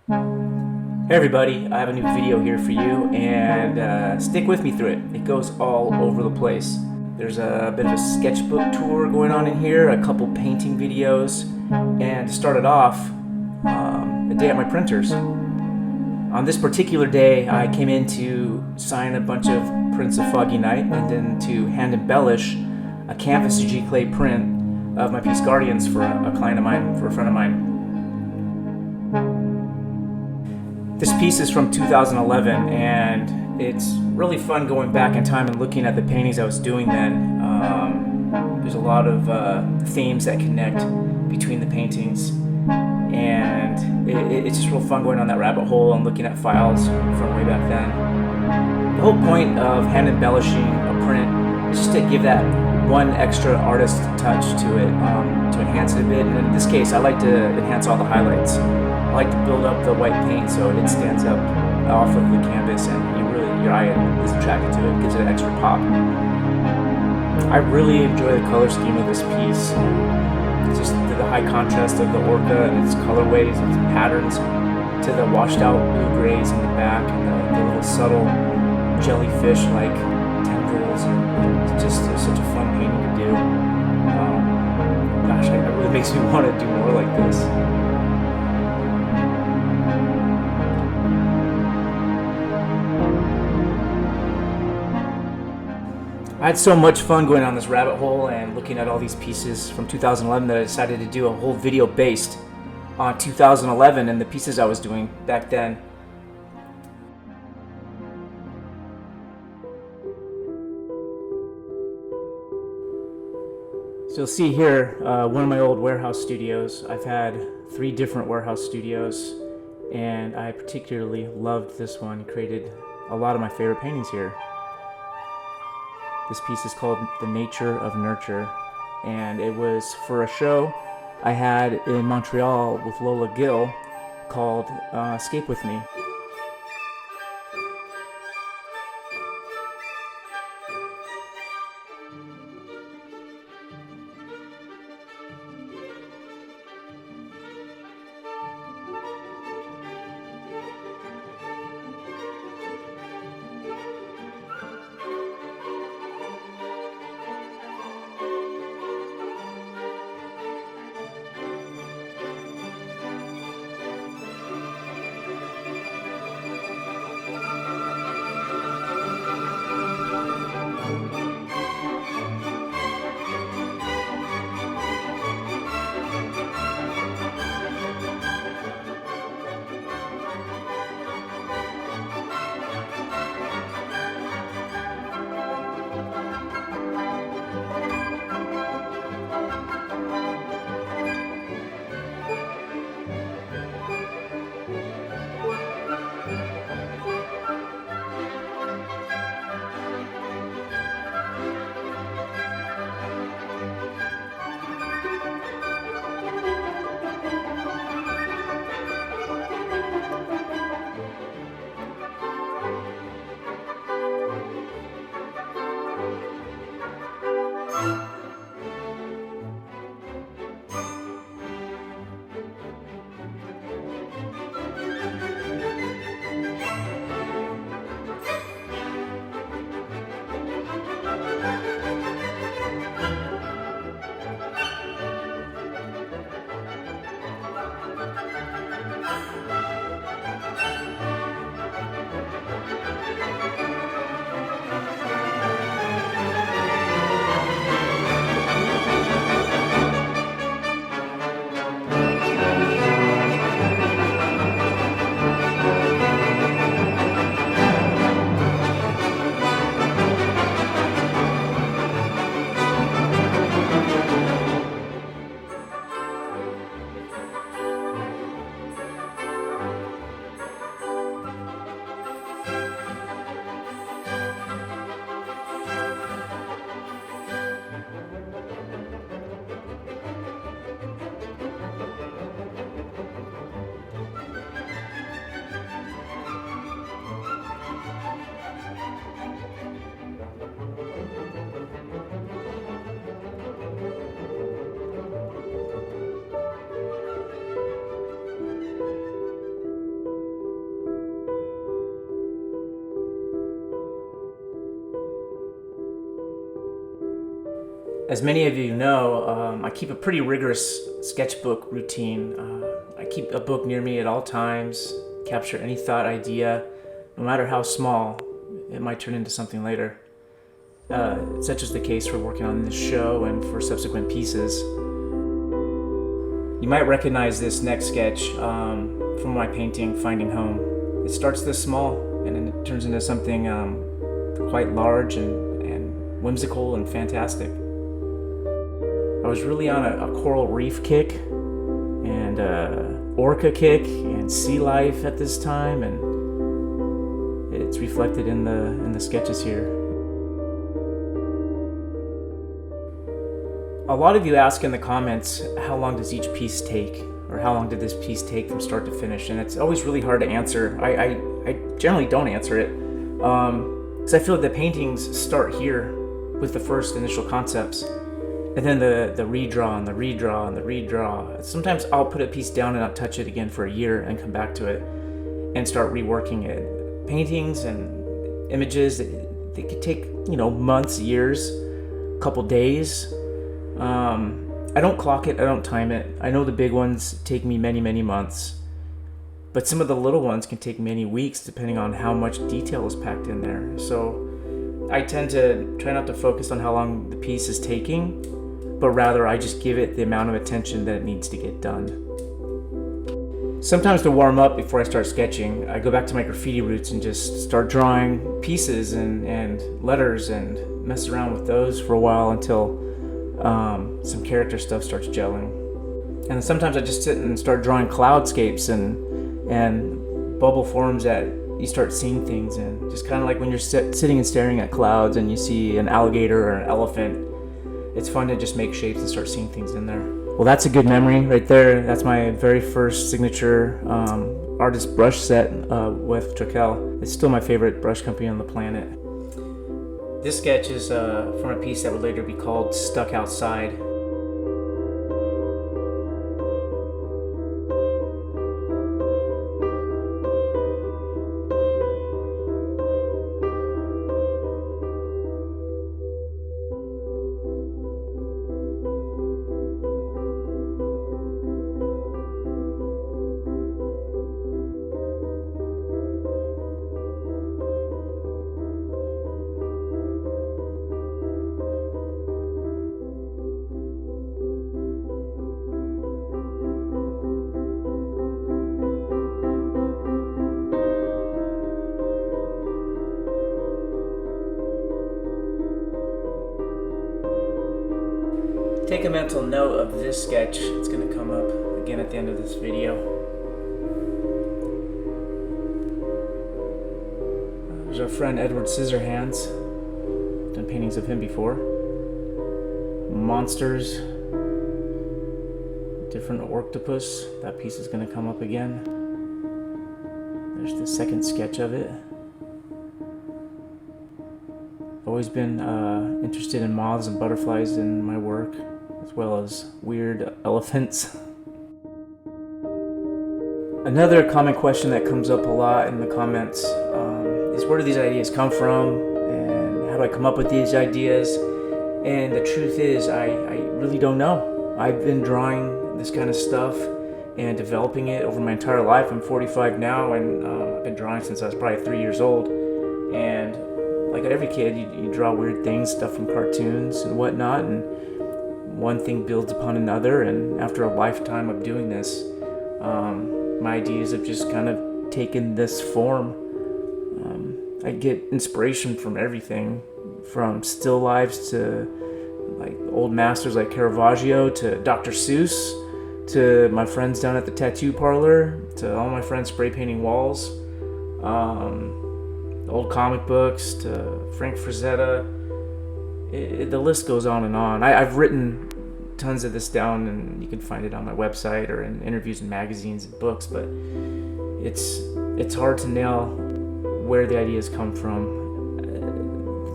Hey everybody, I have a new video here for you, and stick with me through it. It goes all over the place. There's a bit of a sketchbook tour going on in here, a couple painting videos, and to start it off, a day at my printers. On this particular day, I came in to sign a bunch of prints of Foggy Night and then to hand embellish a canvas G-clay print of my piece Guardians for a client of mine, for a friend of mine. This piece is from 2011, and it's really fun going back in time and looking at the paintings I was doing then. There's a lot of themes that connect between the paintings, and it's just real fun going on that rabbit hole and looking at files from way back then. The whole point of hand embellishing a print is just to give that one extra artist touch to it, to enhance it a bit. And in this case, I like to enhance all the highlights. I like to build up the white paint so it stands up off of the canvas and your eye is attracted to it, gives it an extra pop. I really enjoy the color scheme of this piece. Just the high contrast of the orca and its colorways, its patterns, to the washed out blue grays in the back and the little subtle jellyfish-like tendrils. It's just such a fun painting to do. Gosh, it really makes me want to do more like this. I had so much fun going on this rabbit hole and looking at all these pieces from 2011 that I decided to do a whole video based on 2011 and the pieces I was doing back then. So you'll see here one of my old warehouse studios. I've had 3 different warehouse studios, and I particularly loved this one. Created a lot of my favorite paintings here. This piece is called The Nature of Nurture, and it was for a show I had in Montreal with Lola Gill called Escape With Me. As many of you know, I keep a pretty rigorous sketchbook routine. I keep a book near me at all times, capture any thought idea, no matter how small. It might turn into something later. Such is the case for working on this show and for subsequent pieces. You might recognize this next sketch from my painting, Finding Home. It starts this small and then it turns into something quite large and whimsical and fantastic. I was really on a coral reef kick and orca kick and sea life at this time, and it's reflected in the sketches here. A lot of you ask in the comments, how long does each piece take? Or how long did this piece take from start to finish? And it's always really hard to answer. I generally don't answer it, because I feel like the paintings start here with the first initial concepts. And then the redraw and the redraw and the redraw. Sometimes I'll put a piece down and not touch it again for a year and come back to it and start reworking it. Paintings and images, they could take, months, years, a couple days. I don't clock it, I don't time it. I know the big ones take me many, many months. But some of the little ones can take many weeks depending on how much detail is packed in there. So I tend to try not to focus on how long the piece is taking, but rather I just give it the amount of attention that it needs to get done. Sometimes to warm up before I start sketching, I go back to my graffiti roots and just start drawing pieces and letters and mess around with those for a while until some character stuff starts gelling. And then sometimes I just sit and start drawing cloudscapes and bubble forms that you start seeing things in. Just kind of like when you're sitting and staring at clouds and you see an alligator or an elephant. It's fun to just make shapes and start seeing things in there. Well, that's a good memory right there. That's my very first signature artist brush set with Tischler. It's still my favorite brush company on the planet. This sketch is from a piece that would later be called Stuck Outside. Take a mental note of this sketch. It's going to come up again at the end of this video. There's our friend Edward Scissorhands. Done paintings of him before. Monsters. Different octopus. That piece is going to come up again. There's the second sketch of it. I've always been interested in moths and butterflies in my work, as well as weird elephants. Another common question that comes up a lot in the comments is where do these ideas come from, and how do I come up with these ideas? And the truth is, I really don't know. I've been drawing this kind of stuff and developing it over my entire life. I'm 45 now, and I've been drawing since I was probably 3 years old. And like every kid, you draw weird things, stuff from cartoons and whatnot, and one thing builds upon another, and after a lifetime of doing this, my ideas have just kind of taken this form. I get inspiration from everything, from still lifes to like old masters like Caravaggio, to Dr. Seuss, to my friends down at the tattoo parlor, to all my friends spray painting walls, old comic books, to Frank Frazetta. The list goes on and on. I've written tons of this down, and you can find it on my website or in interviews in magazines and books, but it's hard to nail where the ideas come from.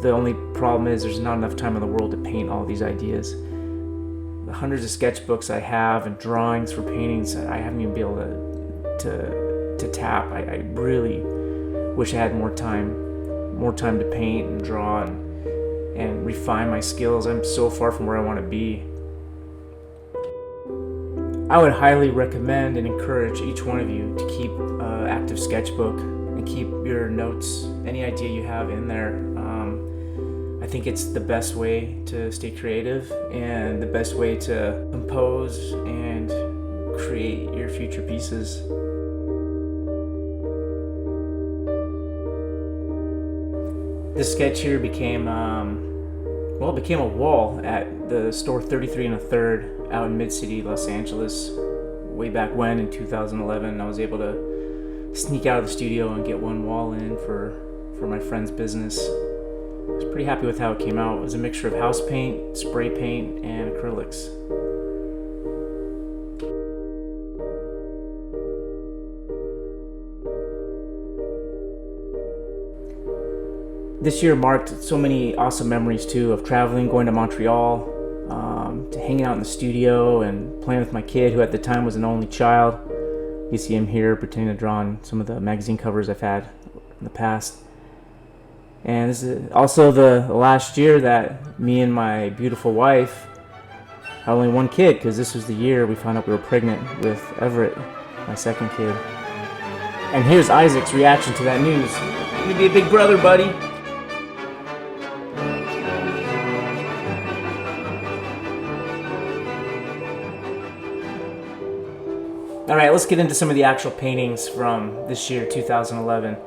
The only problem is there's not enough time in the world to paint all these ideas. The hundreds of sketchbooks I have and drawings for paintings I haven't even been able to tap. I really wish I had more time to paint and draw and refine my skills. I'm so far from where I want to be. I would highly recommend and encourage each one of you to keep active sketchbook and keep your notes, any idea you have in there. I think it's the best way to stay creative and the best way to compose and create your future pieces. This sketch here became a wall at the store 33 and a third out in Mid-City, Los Angeles. Way back when, in 2011, I was able to sneak out of the studio and get one wall in for my friend's business. I was pretty happy with how it came out. It was a mixture of house paint, spray paint, and acrylics. This year marked so many awesome memories too, of traveling, going to Montreal, to hanging out in the studio and playing with my kid, who at the time was an only child. You see him here pretending to draw on some of the magazine covers I've had in the past. And this is also the last year that me and my beautiful wife had only one kid, because this was the year we found out we were pregnant with Everett, my second kid. And here's Isaac's reaction to that news. You're gonna be a big brother, buddy. All right, let's get into some of the actual paintings from this year, 2011.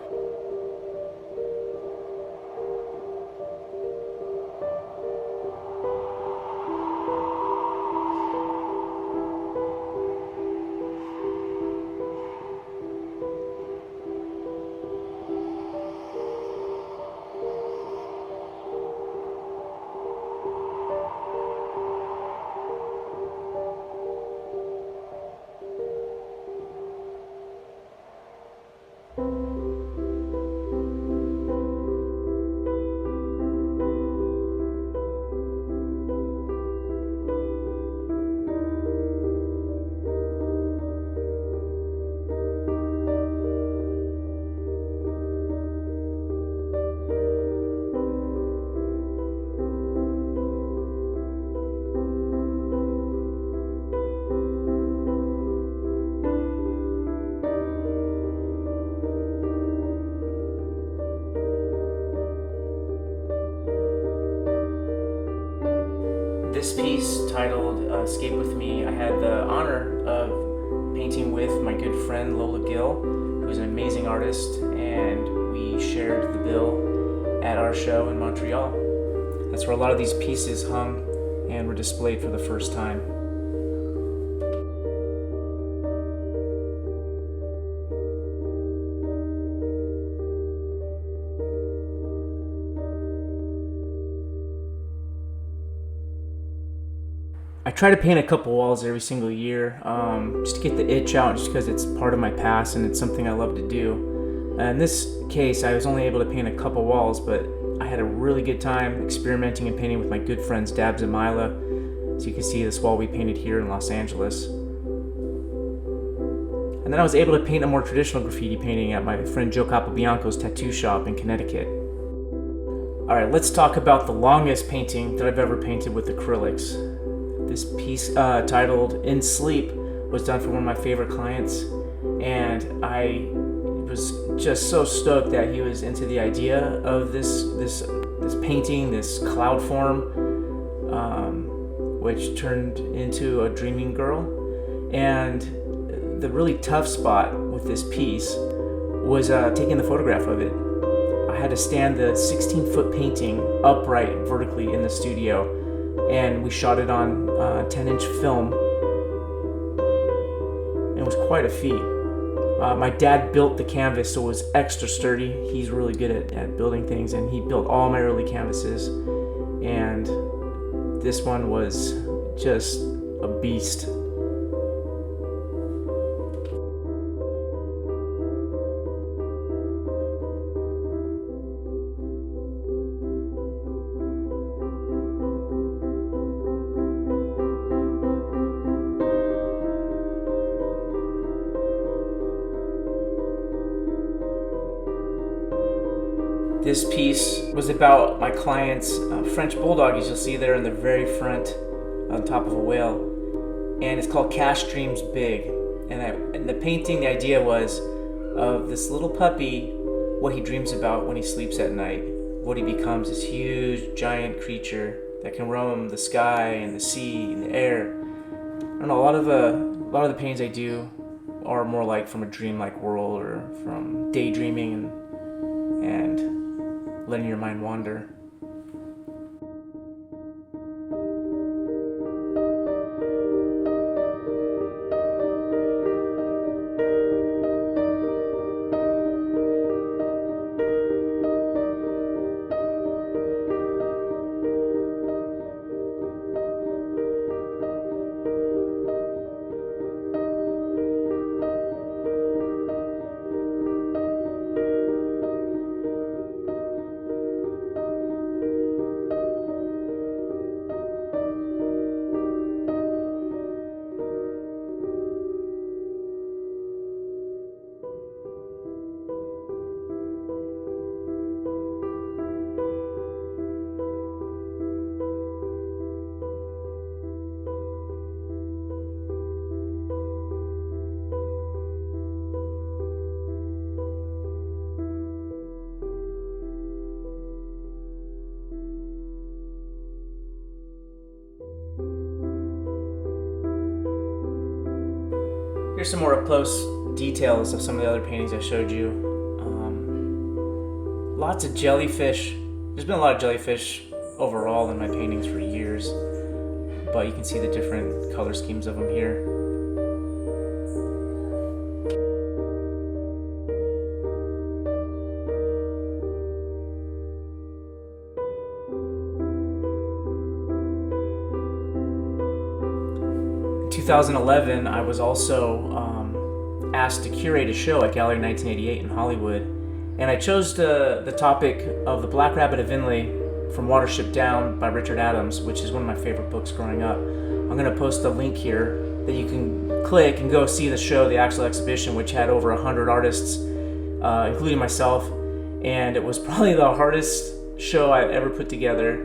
This piece, titled Escape With Me, I had the honor of painting with my good friend Lola Gill, who's an amazing artist, and we shared the bill at our show in Montreal. That's where a lot of these pieces hung and were displayed for the first time. I try to paint a couple walls every single year, just to get the itch out, just because it's part of my past and it's something I love to do. In this case, I was only able to paint a couple walls, but I had a really good time experimenting and painting with my good friends Dabs and Mila. So you can see this wall we painted here in Los Angeles. And then I was able to paint a more traditional graffiti painting at my friend Joe Capobianco's tattoo shop in Connecticut. Alright, let's talk about the longest painting that I've ever painted with acrylics. This piece, titled In Sleep, was done for one of my favorite clients, and I was just so stoked that he was into the idea of this painting, this cloud form, which turned into a dreaming girl. And the really tough spot with this piece was taking the photograph of it. I had to stand the 16-foot painting upright vertically in the studio, and we shot it on 10-inch film. It was quite a feat. My dad built the canvas, so it was extra sturdy. He's really good at building things, and he built all my early canvases. And this one was just a beast. This piece was about my client's French bulldog, as you'll see there in the very front on top of a whale. And it's called Cash Dreams Big. And the painting, the idea was of this little puppy, what he dreams about when he sleeps at night, what he becomes, this huge giant creature that can roam the sky and the sea and the air. I don't know, a lot of the paintings I do are more like from a dreamlike world or from daydreaming and letting your mind wander. Here's some more up-close details of some of the other paintings I showed you. Lots of jellyfish. There's been a lot of jellyfish overall in my paintings for years, but you can see the different color schemes of them here. In 2011, I was also asked to curate a show at Gallery 1988 in Hollywood, and I chose the topic of The Black Rabbit of Inlé from Watership Down by Richard Adams, which is one of my favorite books growing up. I'm going to post a link here that you can click and go see the show, the actual exhibition, which had over 100 artists, including myself, and it was probably the hardest show I've ever put together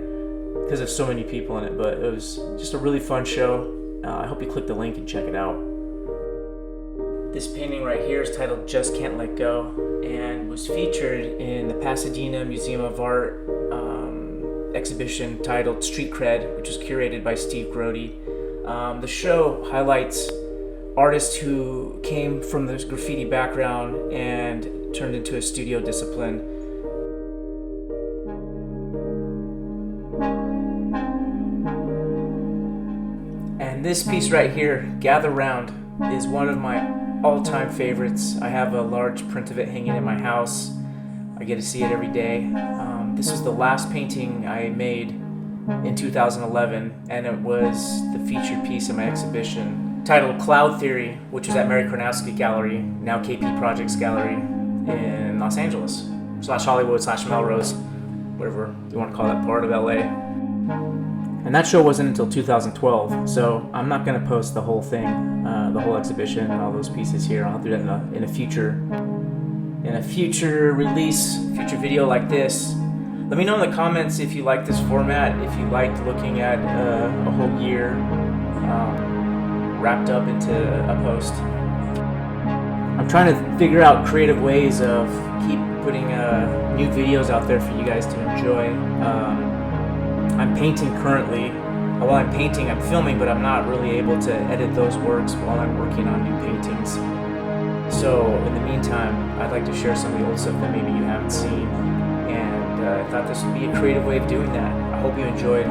because of so many people in it, but it was just a really fun show. I hope you click the link and check it out. This painting right here is titled Just Can't Let Go and was featured in the Pasadena Museum of Art exhibition titled Street Cred, which was curated by Steve Grody. The show highlights artists who came from this graffiti background and turned into a studio discipline. And this piece right here, Gather Round, is one of my all-time favorites. I have a large print of it hanging in my house. I get to see it every day. This was the last painting I made in 2011, and it was the featured piece in my exhibition titled Cloud Theory, which was at Mary Kornowski Gallery, now KP Projects Gallery in Los Angeles, /Hollywood /Melrose, whatever you want to call that part of LA. And that show wasn't until 2012, so I'm not going to post the whole thing, the whole exhibition and all those pieces here. I'll do that in a future release, future video like this. Let me know in the comments if you like this format, if you liked looking at a whole year wrapped up into a post. I'm trying to figure out creative ways of keep putting new videos out there for you guys to enjoy. I'm painting currently. While I'm painting, I'm filming, but I'm not really able to edit those works while I'm working on new paintings. So in the meantime, I'd like to share some of the old stuff that maybe you haven't seen, and I thought this would be a creative way of doing that. I hope you enjoyed.